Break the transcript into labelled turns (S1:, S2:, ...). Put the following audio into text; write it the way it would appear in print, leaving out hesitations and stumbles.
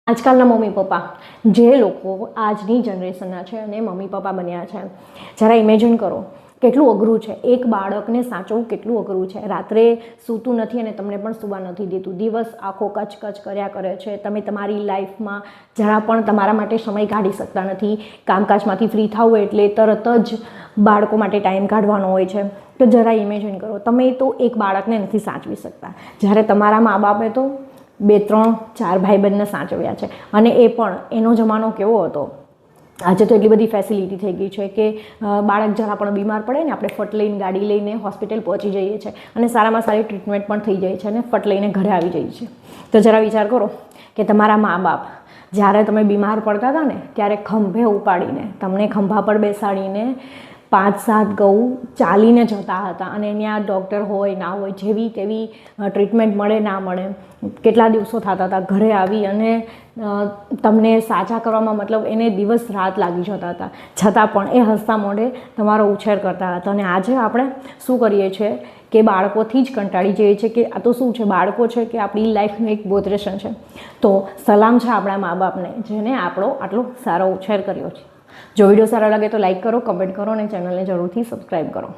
S1: આજકાલના mummy papa જે લોકો આજની જનરેશનના છે અને મમ્મી પપ્પા બન્યા છે, જરા ઇમેજિન કરો કેટલું અઘરું છે. એક બાળકને સાચવવું કેટલું અઘરું છે. રાત્રે સૂતું નથી અને તમને પણ સૂવા નથી દેતું. દિવસ આખો કચ કર્યા કરે છે. તમે તમારી લાઈફમાં જરા પણ તમારા માટે સમય કાઢી શકતા નથી. કામકાજમાંથી ફ્રી થાવ એટલે તરત જ બાળકો માટે ટાઈમ કાઢવાનો હોય છે. તો જરા ઇમેજિન કરો, તમે તો એક બાળકને નથી સાચવી શકતા, જ્યારે તમારા મા બાપે તો 2, 3, 4 ભાઈ બહેનને સાચવ્યા છે. અને એ પણ એનો જમાનો કેવો હતો. આજે તો એટલી બધી ફેસિલિટી થઈ ગઈ છે કે બાળક જરા પણ બીમાર પડે ને આપણે ફટ લઈને ગાડી લઈને હોસ્પિટલ પહોંચી જઈએ છીએ અને સારામાં સારી ટ્રીટમેન્ટ પણ થઈ જાય છે અને ફટ લઈને ઘરે આવી જઈએ છીએ. તો જરા વિચાર કરો કે તમારા મા બાપ જ્યારે તમે બીમાર પડતા હતા ને ત્યારે ખંભે ઉપાડીને તમને ખંભા પર બેસાડીને 5-7 ગૌ ચાલીને જતા હતા અને ત્યાં ડૉક્ટર હોય ના હોય, જેવી તેવી ટ્રીટમેન્ટ મળે ના મળે, કેટલા દિવસો થતા હતા. ઘરે આવી અને તમને સાજા કરવામાં મતલબ એને દિવસ રાત લાગી જતા હતા, છતાં પણ એ હસતા મોઢે તમારો ઉછેર કરતા હતા. અને આજે આપણે શું કરીએ છીએ કે બાળકોથી જ કંટાળી જઈએ છીએ કે આ તો શું છે, બાળકો છે કે આપણી લાઈફનું એક બોધરેશન છે. તો સલામ છે આપણા મા બાપને જેને આપણો આટલો સારો ઉછેર કર્યો છે. જો વિડીયો સારો લાગે તો લાઈક કરો, કમેન્ટ કરો અને ચેનલને જરૂરથી સબસ્ક્રાઈબ કરો.